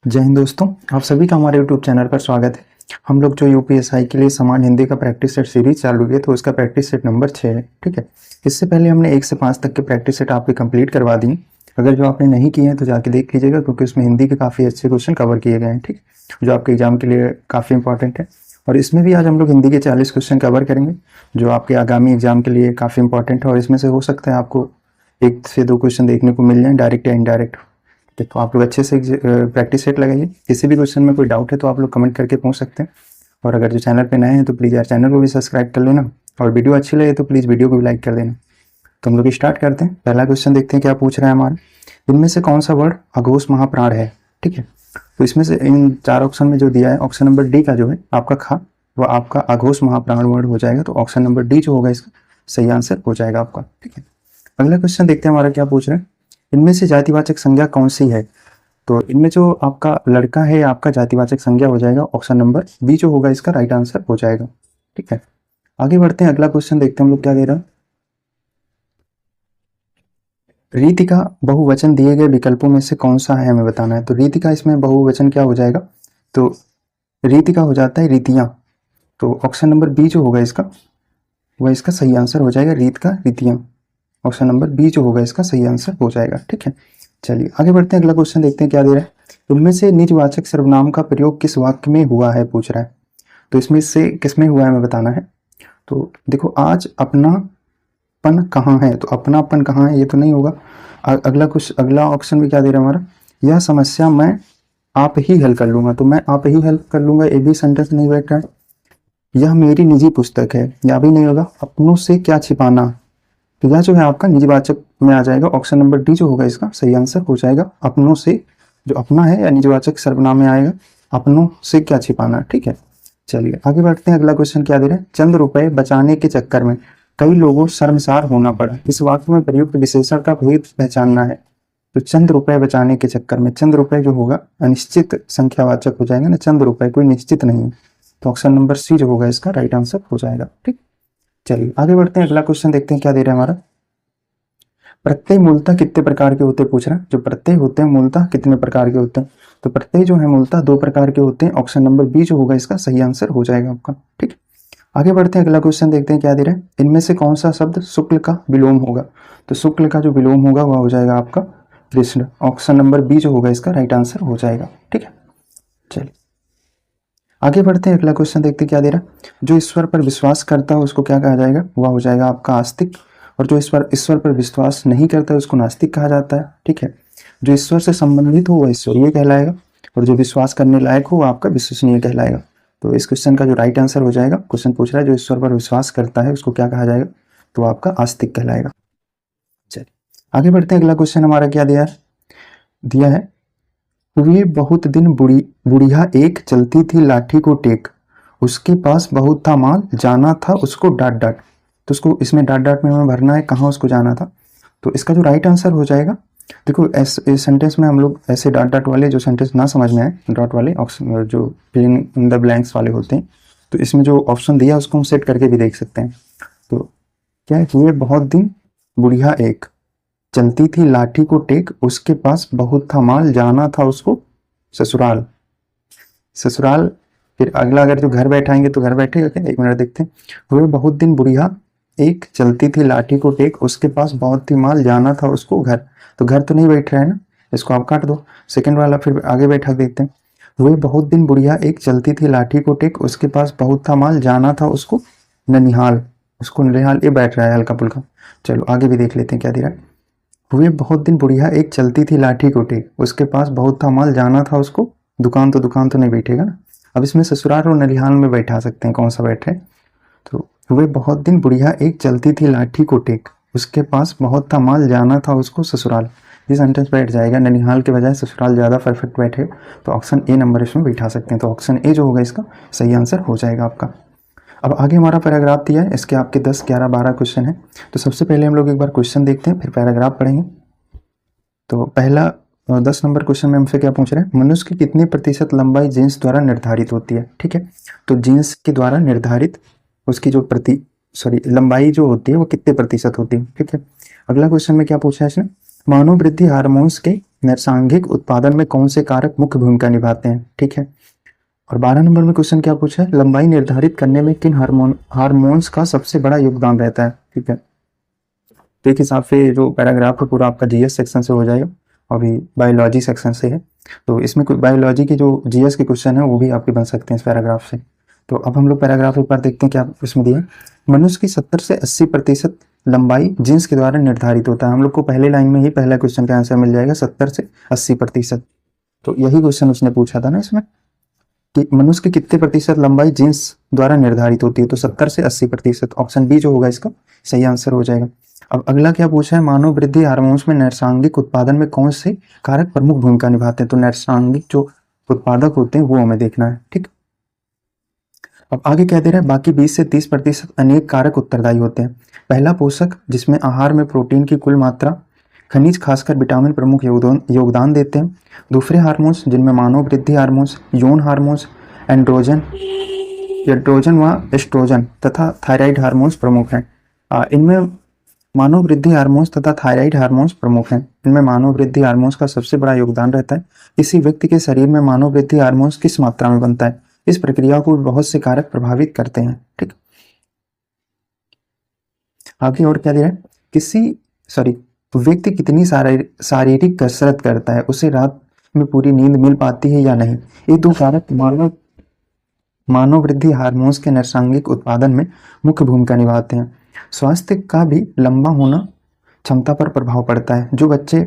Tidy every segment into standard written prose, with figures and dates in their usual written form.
जय हिंद दोस्तों, आप सभी का हमारे यूट्यूब चैनल पर स्वागत है। हम लोग जो यूपीएसआई के लिए समान हिंदी का प्रैक्टिस सेट सीरीज चालू हुई है, तो उसका प्रैक्टिस सेट नंबर 6 है। ठीक है, इससे पहले हमने 1 से 5 तक के प्रैक्टिस सेट आपके कंप्लीट करवा दी। अगर जो आपने नहीं किए हैं तो जाके देख लीजिएगा, क्योंकि उसमें हिंदी के काफ़ी अच्छे क्वेश्चन कवर किए गए हैं। ठीक, जो आपके एग्जाम के लिए काफ़ी इंपॉर्टेंट है। और इसमें भी आज हम लोग हिंदी के 40 क्वेश्चन कवर करेंगे, जो आपके आगामी एग्जाम के लिए काफ़ी इंपॉर्टेंट है। और इसमें से हो सकता है आपको 1 से 2 क्वेश्चन देखने को मिल जाए, डायरेक्ट या इनडायरेक्ट। तो आप लोग अच्छे से प्रैक्टिस सेट लगाइए। किसी भी क्वेश्चन में कोई डाउट है तो आप लोग कमेंट करके पूछ सकते हैं। और अगर जो चैनल पे नए हैं तो प्लीज़ यार चैनल को भी सब्सक्राइब कर लेना, और वीडियो अच्छी लगे तो प्लीज़ वीडियो को भी लाइक कर देना। तो हम लोग स्टार्ट करते हैं। पहला क्वेश्चन देखते हैं क्या पूछ रहा है हमारा। इनमें से कौन सा वर्ड अघोष महाप्राण है? ठीक है, तो इसमें से इन 4 ऑप्शन में जो दिया है, ऑप्शन नंबर डी का जो है आपका खा, वो आपका अघोष महाप्राण वर्ड हो जाएगा। तो ऑप्शन नंबर डी जो होगा इसका सही आंसर हो जाएगा आपका। ठीक है, अगला क्वेश्चन देखते हैं हमारा क्या पूछ रहे हैं। इनमें से जातिवाचक संज्ञा कौन सी है? तो इनमें जो आपका लड़का है आपका जातिवाचक संज्ञा हो जाएगा। ऑप्शन नंबर बी जो होगा इसका राइट आंसर हो जाएगा। ठीक है, आगे बढ़ते हैं। अगला क्वेश्चन देखते हैं हम लोग क्या दे रहा है। रीति का बहुवचन दिए गए विकल्पों में से कौन सा है हमें बताना है। तो रीति का इसमें बहुवचन क्या हो जाएगा? तो रीति का हो जाता है रीतियां। तो ऑप्शन नंबर बी जो होगा इसका वह इसका सही आंसर हो जाएगा। रीत का रीतियां, ऑप्शन नंबर बी जो होगा इसका सही आंसर हो जाएगा। ठीक है, चलिए आगे बढ़ते हैं। अगला क्वेश्चन देखते हैं क्या दे रहा है। उनमें से निजवाचक सर्वनाम का प्रयोग किस वाक्य में हुआ है पूछ रहा है। तो इसमें से किसमें हुआ है हमें बताना है। तो देखो, आज अपनापन कहाँ है? तो अपनापन कहाँ है ये तो नहीं होगा। अगला ऑप्शन में क्या दे रहा है हमारा, यह समस्या मैं आप ही हल कर लूंगा। तो मैं आप ही हल कर लूंगा, ये भी सेंटेंस नहीं बैठ रहा है। यह मेरी निजी पुस्तक है, या भी नहीं होगा। अपनों से क्या छिपाना, तो यह जो है आपका निजवाचक में आ जाएगा। ऑप्शन नंबर डी जो होगा इसका सही आंसर हो जाएगा। अपनों से, जो अपना है या निजवाचक सर्वनाम में आएगा। अपनों से क्या छिपाना। ठीक है, चलिए आगे बढ़ते हैं। अगला क्वेश्चन क्या दे रहे हैं। चंद रुपए बचाने के चक्कर में कई लोगों शर्मसार होना पड़ा। इस वाक्य में प्रयुक्त विशेषण का भेद पहचानना है। तो चंद रुपए बचाने के चक्कर में, चंद रुपए जो होगा अनिश्चित संख्यावाचक हो जाएगा ना, चंद रुपए कोई निश्चित नहीं है। तो ऑप्शन नंबर सी जो होगा इसका राइट आंसर हो जाएगा। ठीक, चलिए आगे बढ़ते हैं। अगला क्वेश्चन देखते हैं क्या दे रहा है हमारा। प्रत्यय मूलतः कितने प्रकार के होते हैं पूछ रहा है। जो प्रत्यय होते हैं मूलतः कितने प्रकार के होते हैं। तो प्रत्यय जो है मूलतः 2 प्रकार के होते हैं। ऑप्शन नंबर बी जो होगा इसका सही आंसर हो जाएगा आपका। ठीक, आगे बढ़ते हैं। अगला क्वेश्चन देखते हैं क्या दे रहा है। इनमें से कौन सा शब्द शुक्ल का विलोम होगा। तो शुक्ल का जो विलोम होगा वह हो जाएगा आपका कृष्ण। ऑप्शन नंबर बी जो होगा इसका राइट आंसर हो जाएगा। ठीक है, चलिए आगे बढ़ते हैं। अगला क्वेश्चन देखते हैं क्या दे रहा है। जो ईश्वर पर विश्वास करता है उसको क्या कहा जाएगा, वह हो जाएगा आपका आस्तिक। और जो ईश्वर पर विश्वास नहीं करता है उसको नास्तिक कहा जाता है। ठीक है, जो ईश्वर से संबंधित हो वह ईश्वरीय कहलाएगा, और जो विश्वास करने लायक हो वह आपका विश्वसनीय कहलाएगा। तो इस क्वेश्चन का जो राइट आंसर हो जाएगा, क्वेश्चन पूछ रहा है जो ईश्वर पर विश्वास करता है उसको क्या कहा जाएगा, तो आपका आस्तिक कहलाएगा। चलिए आगे बढ़ते हैं। अगला क्वेश्चन हमारा क्या दिया है। हुए बहुत दिन बुढ़िया एक चलती थी लाठी को टेक, उसके पास बहुत था माल, जाना था उसको डांट डांट। तो उसको इसमें डांट डांट में हमें भरना है कहाँ उसको जाना था। तो इसका जो राइट आंसर हो जाएगा, देखो इस सेंटेंस में हम लोग ऐसे डांट डांट वाले जो सेंटेंस ना समझ में आए, डॉट वाले ऑप्शन जो फिलिंग इन द ब्लैंक्स वाले होते हैं, तो इसमें जो ऑप्शन दिया उसको हम सेट करके भी देख सकते हैं। तो क्या है, हुए बहुत दिन बुढ़िया एक चलती थी लाठी को टेक, उसके पास बहुत था माल, जाना था उसको ससुराल। ससुराल, फिर अगला अगर जो घर बैठाएंगे तो घर बैठेगा क्या, 1 मिनट देखते हैं। हुए बहुत दिन बुढ़िया एक चलती थी लाठी को टेक, उसके पास बहुत थी माल, जाना था उसको घर। तो घर तो नहीं बैठ रहा है ना, इसको आप काट दो। सेकंड वाला फिर आगे बैठा देखते हैं। हुए बहुत दिन बुढ़िया एक चलती थी लाठी को टेक, उसके पास बहुत था माल, जाना था उसको ननिहाल। उसको ननिहाल ये बैठ रहा है हल्का पुल्का। चलो आगे भी देख लेते हैं क्या दे रहा है। हुए बहुत दिन बुढ़िया एक चलती थी लाठी को टेक, उसके पास बहुत था माल, जाना था उसको दुकान। तो दुकान तो नहीं बैठेगा ना। अब इसमें ससुराल और ननिहाल में बैठा सकते हैं, कौन सा बैठे। तो हुए बहुत दिन बुढ़िया एक चलती थी लाठी को टेक, उसके पास बहुत था माल, जाना था उसको ससुराल। ये सेंटेंस बैठ जाएगा, ननिहाल के बजाय ससुराल ज़्यादा परफेक्ट बैठेगा। तो ऑप्शन ए नंबर इसमें बैठा सकते हैं। तो ऑप्शन ए जो होगा इसका सही आंसर हो जाएगा आपका। अब आगे हमारा पैराग्राफ दिया है, इसके आपके 10, 11, 12 क्वेश्चन है। तो सबसे पहले हम लोग एक बार क्वेश्चन देखते हैं, फिर पैराग्राफ पढ़ेंगे। तो पहला 10 नंबर क्वेश्चन में हमसे क्या पूछ रहे हैं। मनुष्य की कितनी प्रतिशत लंबाई जीन्स द्वारा निर्धारित होती है। ठीक है, तो जीन्स के द्वारा निर्धारित उसकी जो लंबाई जो होती है वो कितने प्रतिशत होती है। ठीक है, अगला क्वेश्चन में क्या पूछा है इसने, मानव वृद्धि हार्मोन्स के नैसर्गिक उत्पादन में कौन से कारक मुख्य भूमिका निभाते हैं, ठीक है। और 12 नंबर में क्वेश्चन क्या पूछा है, लंबाई निर्धारित करने में किन हार्मोन्स का सबसे बड़ा योगदान रहता है, ठीक है। तो एक हिसाब से जो पैराग्राफ है पूरा आपका जीएस सेक्शन से हो जाएगा, अभी बायोलॉजी सेक्शन से है, तो इसमें बायोलॉजी के जो जीएस के क्वेश्चन है वो भी आपके बन सकते हैं इस पैराग्राफ से। तो अब हम लोग पैराग्राफ एक बार देखते हैं क्या इसमें दिया है। मनुष्य की 70 से 80% लंबाई जीन्स के द्वारा निर्धारित होता है। हम लोग को पहले लाइन में ही पहला क्वेश्चन का आंसर मिल जाएगा, 70 से 80%। तो यही क्वेश्चन उसने पूछा था ना इसमें कि मनुष्य की कितने प्रतिशत लंबाई जीन्स द्वारा निर्धारित होती है, तो 70 से 80%। ऑप्शन बी जो होगा इसका सही आंसर हो जाएगा। अब अगला क्या पूछा है, मानव वृद्धि हार्मोन्स में नैसर्गिक उत्पादन में कौन से कारक प्रमुख भूमिका निभाते हैं, तो नैसर्गिक जो उत्पादक होते हैं वो हमें देखना है, ठीक। अब आगे क्या दे रहा है, बाकी 20 से 30% अनेक कारक उत्तरदायी होते हैं। पहला पोषक जिसमें आहार में प्रोटीन की कुल मात्रा, खनिज खासकर विटामिन प्रमुख योगदान देते हैं। दूसरे हार्मोन्स जिनमें मानव वृद्धि हार्मोन्स, यौन हार्मोन्स, एंड्रोजन व एस्ट्रोजन तथा थायराइड हार्मोन्स प्रमुख हैं। इनमें मानव वृद्धि हार्मोन्स तथा थायराइड हार्मोन्स प्रमुख हैं। इनमें मानव वृद्धि हार्मोन्स का सबसे बड़ा योगदान रहता है। किसी व्यक्ति के शरीर में मानव वृद्धि हार्मोन्स किस मात्रा में बनता है, इस प्रक्रिया को बहुत से कारक प्रभावित करते हैं, ठीक। आगे और क्या दे रहा है, व्यक्ति कितनी शारीरिक कसरत करता है, उसे रात में पूरी नींद मिल पाती है या नहीं। ये दो कारक मानव वृद्धि हार्मोन्स के नैसर्गिक उत्पादन में मुख्य भूमिका निभाते हैं। स्वास्थ्य का भी लंबा होना क्षमता पर प्रभाव पड़ता है। जो बच्चे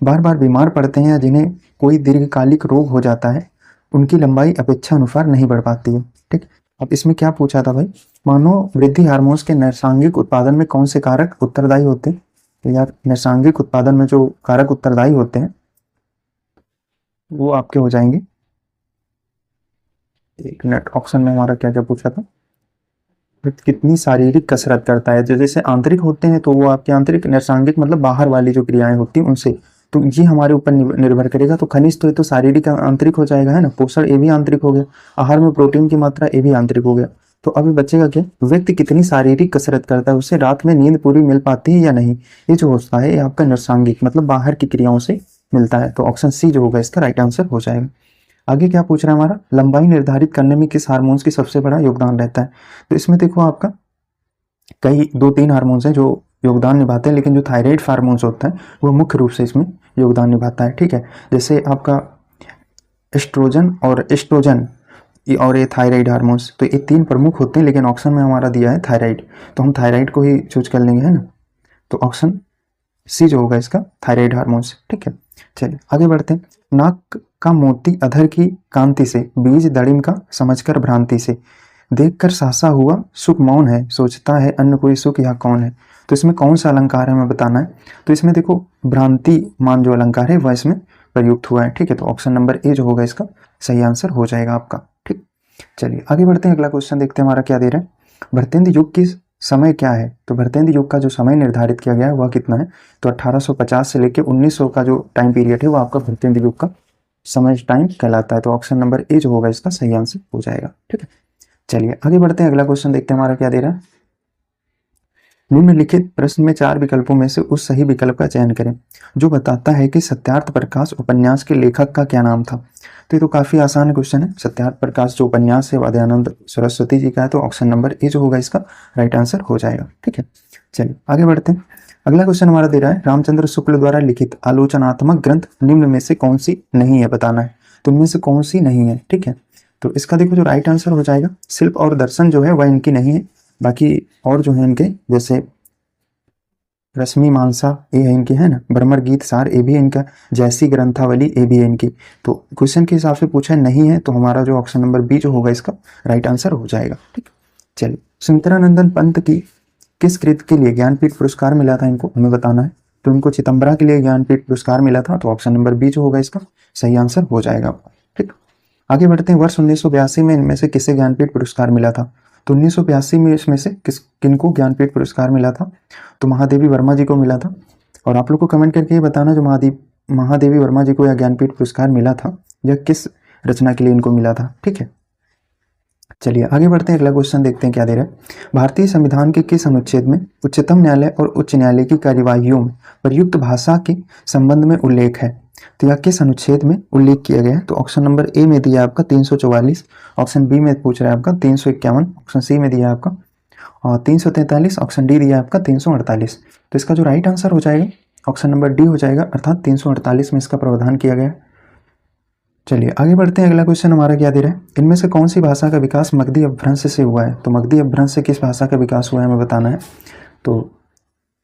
बार बार बीमार पड़ते हैं या जिन्हें कोई दीर्घकालिक रोग हो जाता है, उनकी लंबाई अपेक्षा अनुसार नहीं बढ़ पाती है, ठीक। अब इसमें क्या पूछा था भाई, मानव वृद्धि हार्मोन्स के नैसर्गिक उत्पादन में कौन से कारक उत्तरदायी होते हैं। तो यार नैसर्गिक उत्पादन में जो कारक उत्तरदायी होते हैं वो आपके हो जाएंगे, एक मिनट, ऑप्शन में हमारा क्या क्या पूछा था, कितनी शारीरिक कसरत करता है। जैसे आंतरिक होते हैं तो वो आपके आंतरिक, नैसर्गिक मतलब बाहर वाली जो क्रियाएं होती हैं उनसे, तो ये हमारे ऊपर निर्भर करेगा। तो खनिज तो ये तो शारीरिक आंतरिक हो जाएगा, है ना। पोषण ये भी आंतरिक हो गया, आहार में प्रोटीन की मात्रा ये भी आंतरिक हो गया। तो अभी बचेगा क्या, व्यक्ति कितनी शारीरिक कसरत करता है, उसे रात में नींद पूरी मिल पाती है या नहीं। ये जो होता है ये आपका नैसर्गिक मतलब बाहर की क्रियाओं से मिलता है। तो ऑप्शन सी जो होगा इसका राइट आंसर हो जाएगा। आगे क्या पूछ रहा है हमारा, लंबाई निर्धारित करने में किस हार्मोन्स की सबसे बड़ा योगदान रहता है। तो इसमें देखो आपका कई 2-3 हार्मोन्स हैं जो योगदान निभाते हैं, लेकिन जो थायराइड हार्मोन्स होता है वो मुख्य रूप से इसमें योगदान निभाता है, ठीक है। जैसे आपका एस्ट्रोजन और एस्ट्रोजन और ये थायराइड हार्मोन्स, तो ये 3 प्रमुख होते हैं, लेकिन ऑप्शन में हमारा दिया है थायराइड, तो हम थायराइड को ही चूज कर लेंगे, है ना। तो ऑप्शन सी जो होगा इसका थायराइड हार्मोन्स, ठीक है। चलिए आगे बढ़ते हैं। नाक का मोती अधर की कांति से, बीज दड़िम का समझकर भ्रांति से, देखकर सासा हुआ सुख मौन है, सोचता है अन्य कोई सुख या कौन है। तो इसमें कौन सा अलंकार है हमें बताना है। तो इसमें देखो भ्रांति मान जो अलंकार है वह इसमें प्रयुक्त हुआ है, ठीक है। तो ऑप्शन नंबर ए जो होगा इसका सही आंसर हो जाएगा आपका, ठीक। चलिए आगे बढ़ते हैं, अगला क्वेश्चन देखते हैं हमारा क्या दे रहा है। भरतेंद्र युग की समय क्या है। तो भरतेंद्र युग का जो समय निर्धारित किया गया है वह कितना है। तो 1850 से लेकर 1900 का जो टाइम पीरियड है वो आपका भरतेंद्र युग का समय टाइम कहलाता है। तो ऑप्शन नंबर ए जो होगा इसका सही आंसर हो जाएगा, ठीक है। चलिए आगे बढ़ते हैं, अगला क्वेश्चन देखते हैं हमारा क्या दे रहा है। निम्नलिखित प्रश्न में 4 विकल्पों में से उस सही विकल्प का चयन करें जो बताता है कि सत्यार्थ प्रकाश उपन्यास के लेखक का क्या नाम था। तो ये तो काफी आसान क्वेश्चन है। सत्यार्थ प्रकाश जो उपन्यास है दयानंद सरस्वती जी का है, तो ऑप्शन नंबर ए जो होगा इसका राइट आंसर हो जाएगा, ठीक है। चलिए आगे बढ़ते हैं, अगला क्वेश्चन हमारा दे रहा है रामचंद्र शुक्ल द्वारा लिखित आलोचनात्मक ग्रंथ निम्न में से कौन सी नहीं है, बताना है। तो इनमें से कौन सी नहीं है, ठीक है। तो इसका देखो जो राइट आंसर हो जाएगा, शिल्प और दर्शन जो है वह इनकी नहीं है। बाकी और जो है इनके जैसे रश्मि मानसा ये है इनकी, है ना। ब्रह्मर गीत सार ये भी इनका, जैसी ग्रंथावली ये भी है इनकी। तो क्वेश्चन के हिसाब से पूछा नहीं है, तो हमारा जो ऑप्शन नंबर बी जो होगा इसका राइट आंसर हो जाएगा, ठीक। चलिए सुमित्रानंदन पंत की किस कृति के लिए ज्ञानपीठ पुरस्कार मिला था, इनको हमें बताना है। तो इनको चिदंबरा के लिए ज्ञानपीठ पुरस्कार मिला था। तो ऑप्शन नंबर बी जो होगा इसका सही आंसर हो जाएगा, ठीक। आगे बढ़ते हैं, वर्ष 1982 में इनमें से किसे ज्ञानपीठ पुरस्कार मिला था। तो 1982 में इसमें से किनको ज्ञानपीठ पुरस्कार मिला था। तो महादेवी वर्मा जी को मिला था। और आप लोग को कमेंट करके ये बताना जो महादेवी वर्मा जी को यह ज्ञानपीठ पुरस्कार मिला था, यह किस रचना के लिए इनको मिला था, ठीक है। चलिए आगे बढ़ते हैं, अगला क्वेश्चन देखते हैं क्या दे रहा है। भारतीय संविधान के किस अनुच्छेद में उच्चतम न्यायालय और उच्च न्यायालय की कार्यवाहियों में प्रयुक्त भाषा के संबंध में उल्लेख है? तो यह किस अनुच्छेद में उल्लेख किया गया है? तो ऑप्शन नंबर ए में दिया आपका 344, ऑप्शन बी में पूछ रहा है आपका 351, ऑप्शन सी में दिया आपका 343, ऑप्शन डी दिया आपका 348। तो इसका जो राइट आंसर हो जाएगा ऑप्शन नंबर डी हो जाएगा, अर्थात 348 में इसका प्रावधान किया गया है। चलिए आगे बढ़ते हैं, अगला क्वेश्चन हमारा क्या दे रहा है। इनमें से कौन सी भाषा का विकास मगधी अपभ्रंश से हुआ है? तो मगधी अपभ्रंश से किस भाषा का विकास हुआ है हमें बताना है। तो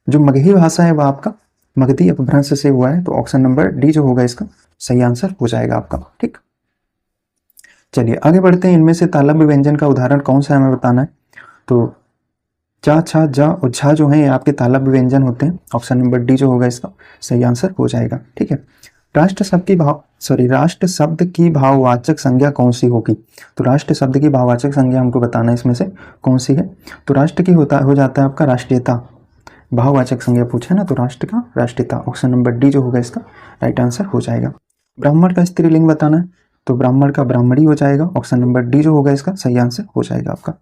जो मगही भाषा है वह आपका मगधी अपभ्रंश से हुआ है, तो ऑप्शन नंबर डी जो होगा इसका सही आंसर हो जाएगा आपका। ठीक, चलिए आगे बढ़ते हैं। इनमें से तालव्य व्यंजन का उदाहरण कौन सा है हमें बताना है। तो चा, छा, जा और झा जो है ये आपके तालव्य व्यंजन होते हैं, ऑप्शन नंबर डी जो होगा इसका सही आंसर हो जाएगा। ठीक है, राष्ट्र शब्द की भाववाचक संज्ञा कौन सी होगी? तो राष्ट्र शब्द की भाववाचक संज्ञा हमको बताना है इसमें से कौन सी है। तो राष्ट्र की हो जाता है आपका राष्ट्रीयता, भाववाचक संज्ञा पूछा है ना, तो राष्ट्र का राष्ट्रीयता, ऑप्शन नंबर डी जो होगा इसका राइट आंसर हो जाएगा। ब्राह्मण का स्त्रीलिंग बताना है, तो ब्राह्मण का ब्राह्मणी हो जाएगा, ऑप्शन नंबर डी जो होगा इसका सही आंसर हो जाएगा आपका।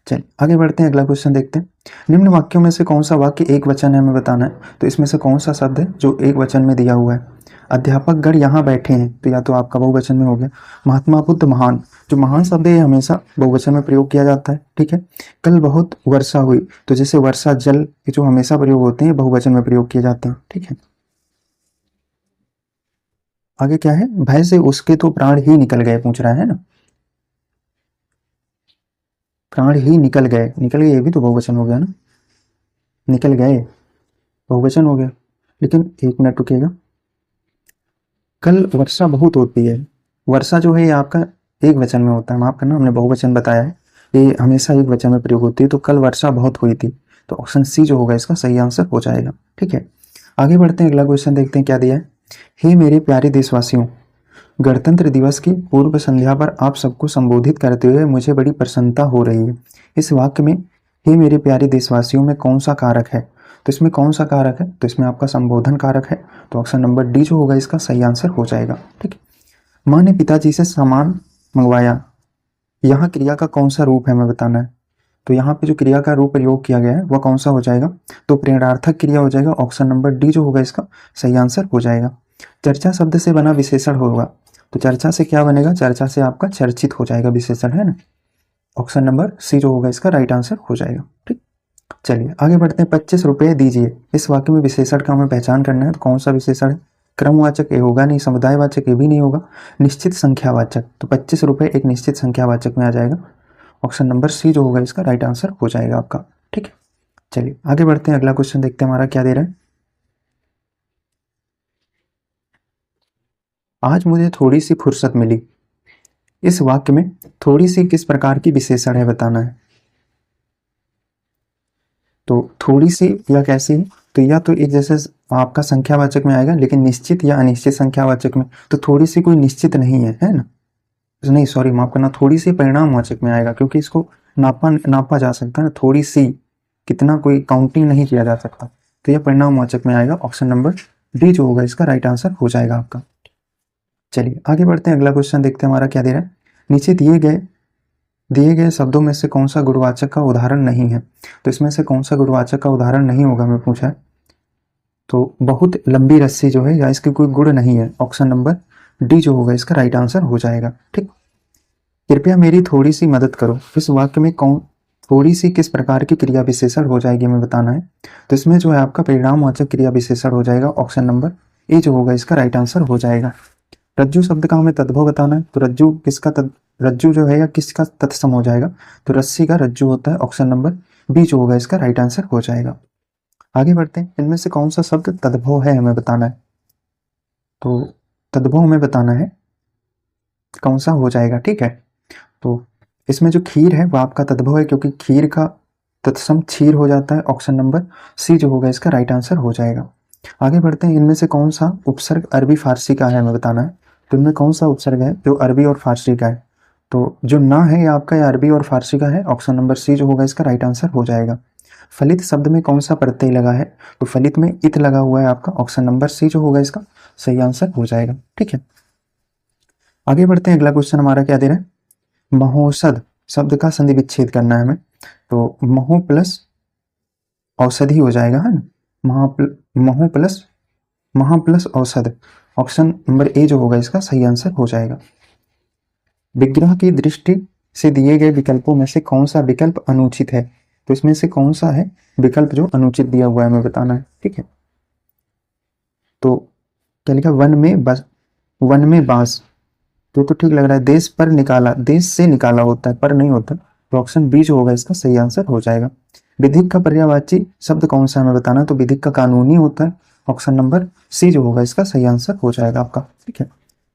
चलिए आगे बढ़ते हैं, अगला क्वेश्चन देखते हैं। निम्न वाक्यों में से कौन सा वाक्य एक वचन है हमें बताना है। तो इसमें से कौन सा शब्द है जो एक वचन में दिया हुआ है। अध्यापक गण यहाँ बैठे हैं, तो या तो आपका बहुवचन में हो गया। महात्मा बुद्ध महान, जो महान शब्द है हमेशा बहुवचन में प्रयोग किया जाता है। ठीक है, कल बहुत वर्षा हुई, तो जैसे वर्षा जल ये जो हमेशा प्रयोग होते हैं बहुवचन में प्रयोग किए जाते हैं। ठीक है, आगे क्या है, भय से उसके तो प्राण ही निकल गए पूछ रहा है ना, प्राण ही निकल गए, निकल गए ये भी तो बहुवचन हो गया ना, निकल गए बहुवचन हो गया। लेकिन एक मिनट रुकिएगा, कल वर्षा बहुत होती है, वर्षा जो है ये आपका एक वचन में होता है, माफ करना हमने बहुवचन बताया है, ये हमेशा एक वचन में प्रयोग होती है। तो कल वर्षा बहुत हुई थी, तो ऑप्शन सी जो होगा इसका सही आंसर हो जाएगा। ठीक है, आगे बढ़ते हैं, अगला क्वेश्चन देखते हैं क्या दिया है। हे मेरे प्यारे देशवासियों, गणतंत्र दिवस की पूर्व संध्या पर आप सबको संबोधित करते हुए मुझे बड़ी प्रसन्नता हो रही है। इस वाक्य में हे मेरे प्यारे देशवासियों में कौन सा कारक है? तो इसमें कौन सा कारक है? तो इसमें आपका संबोधन कारक है, तो ऑप्शन नंबर डी जो होगा इसका सही आंसर हो जाएगा। ठीक है, माँ ने पिताजी से सामान मंगवाया, यहाँ क्रिया का कौन सा रूप है हमें बताना है। तो यहाँ पे जो क्रिया का रूप प्रयोग किया गया है वह कौन सा हो जाएगा? तो प्रेरणार्थक क्रिया हो जाएगा, ऑप्शन नंबर डी जो होगा इसका सही आंसर हो जाएगा। चर्चा शब्द से बना विशेषण होगा, तो चर्चा से क्या बनेगा? चर्चा से आपका चर्चित हो जाएगा विशेषण, है ना, ऑप्शन नंबर सी जो होगा इसका राइट आंसर हो जाएगा। ठीक, चलिए आगे बढ़ते हैं। 25 रुपये दीजिए, इस वाक्य में विशेषण का हमें पहचान करना है, तो कौन सा विशेषण है? क्रमवाचक ये होगा नहीं, समुदायवाचक ये भी नहीं होगा, निश्चित संख्यावाचक, तो 25 रुपये एक निश्चित संख्यावाचक में आ जाएगा, ऑप्शन नंबर सी जो होगा इसका राइट आंसर हो जाएगा आपका। ठीक है, चलिए आगे बढ़ते हैं, अगला क्वेश्चन देखते हैं हमारा क्या दे रहा है। आज मुझे थोड़ी सी फुर्सत मिली, इस वाक्य में थोड़ी सी किस प्रकार की विशेषण है बताना है। तो थोड़ी सी या कैसी, तो या तो एक जैसे आपका संख्यावाचक में आएगा, लेकिन निश्चित या अनिश्चित संख्यावाचक में, तो थोड़ी सी कोई निश्चित नहीं है ना, नहीं सॉरी माफ करना, थोड़ी सी परिणामवाचक में आएगा, क्योंकि इसको नापा जा सकता है ना, थोड़ी सी कितना कोई काउंटिंग नहीं किया जा सकता, तो यह परिणामवाचक में आएगा, ऑप्शन नंबर डी जो होगा इसका राइट आंसर हो जाएगा आपका। चलिए आगे बढ़ते हैं, अगला क्वेश्चन देखते हैं हमारा क्या दे रहा है। नीचे दिए गए शब्दों में से कौन सा गुणवाचक का उदाहरण नहीं है। तो इसमें से कौन सा गुणवाचक का उदाहरण नहीं होगा हमें पूछा है। तो बहुत लंबी रस्सी जो है या इसके कोई गुण नहीं है, ऑप्शन नंबर डी जो होगा इसका राइट आंसर हो जाएगा। ठीक, कृपया मेरी थोड़ी सी मदद करो, इस वाक्य में कौन थोड़ी सी किस प्रकार की क्रिया विशेषण हो जाएगी हमें बताना है। तो इसमें जो है आपका परिणामवाचक क्रिया विशेषण हो जाएगा, ऑप्शन नंबर ए जो होगा इसका राइट आंसर हो जाएगा। रज्जु शब्द का हमें तद्भव बताना है, तो रज्जु जो है या किसका तत्सम हो जाएगा, तो रस्सी का रज्जु होता है, ऑप्शन नंबर बी जो होगा इसका राइट आंसर हो जाएगा। आगे बढ़ते हैं, इनमें से कौन सा शब्द तद्भव है हमें बताना है। तो तद्भव हमें बताना है कौन सा हो जाएगा। ठीक है, तो इसमें जो खीर है वो आपका तद्भव है, क्योंकि खीर का तत्सम क्षीर हो जाता है, ऑप्शन नंबर सी जो होगा इसका राइट आंसर हो जाएगा। आगे बढ़ते हैं, इनमें से कौन सा उपसर्ग अरबी फारसी का है हमें बताना है। तो इनमें कौन सा उपसर्ग है जो अरबी और फारसी का है। तो जो ना है ये आपका या अरबी और फारसी का है, ऑप्शन नंबर सी जो होगा इसका राइट आंसर हो जाएगा। फलित शब्द में कौन सा प्रत्यय लगा है, तो फलित में इत लगा हुआ है आपका, ऑप्शन नंबर सी जो होगा इसका सही आंसर हो जाएगा। ठीक है, आगे बढ़ते हैं, अगला क्वेश्चन हमारा क्या दे रहा है। महोषध शब्द का संधि विच्छेद करना है हमें, तो महो प्लस औषधि हो जाएगा, है ना। महो प्लस महा प्लस औषध, ऑप्शन नंबर ए जो होगा इसका सही आंसर हो जाएगा। विग्रह की दृष्टि से दिए गए विकल्पों में से कौन सा विकल्प अनुचित है, तो इसमें से कौन सा है विकल्प जो अनुचित दिया हुआ है हमें बताना है, ठीक है। तो क्या लिखा, वन में बांस, तो ठीक लग रहा है। देश पर निकाला, देश से निकाला होता है, पर नहीं होता, तो ऑप्शन बी जो होगा इसका सही आंसर हो जाएगा। विधिक का पर्यायवाची शब्द कौन सा हमें बताना है, तो विधिक का कानूनी होता है, ऑप्शन नंबर सी जो होगा इसका सही आंसर हो जाएगा आपका, ठीक है।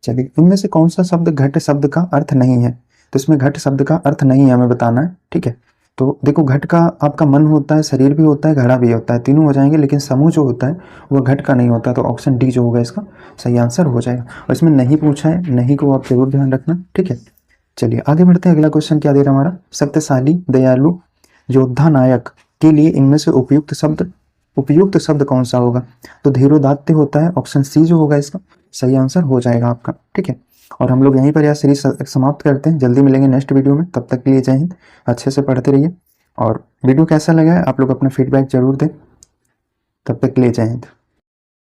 चलिए, इनमें से कौन सा शब्द घट शब्द का अर्थ नहीं है, तो इसमें घट शब्द का अर्थ नहीं है हमें बताना है, ठीक है। तो देखो, घट का आपका मन होता है, शरीर भी होता है, घड़ा भी होता है, तीनों हो जाएंगे, लेकिन समूह जो होता है वो घट का नहीं होता, तो ऑप्शन डी जो होगा इसका सही आंसर हो जाएगा। और इसमें नहीं पूछा है, नहीं को आप जरूर ध्यान रखना, ठीक है। चलिए आगे बढ़ते हैं, अगला क्वेश्चन क्या दे रहा है हमारा, सत्यशाली, दयालु, योद्धा, नायक के लिए इनमें से उपयुक्त शब्द कौन सा होगा, तो धीरोदात्य होता है, ऑप्शन सी जो होगा इसका सही आंसर हो जाएगा आपका, ठीक है। और हम लोग यहीं पर यह सीरीज समाप्त करते हैं, जल्दी मिलेंगे नेक्स्ट वीडियो में, तब तक के लिए जय हिंद, अच्छे से पढ़ते रहिए। और वीडियो कैसा लगा है आप लोग अपना फीडबैक जरूर दें, तब तक के लिए जय हिंद।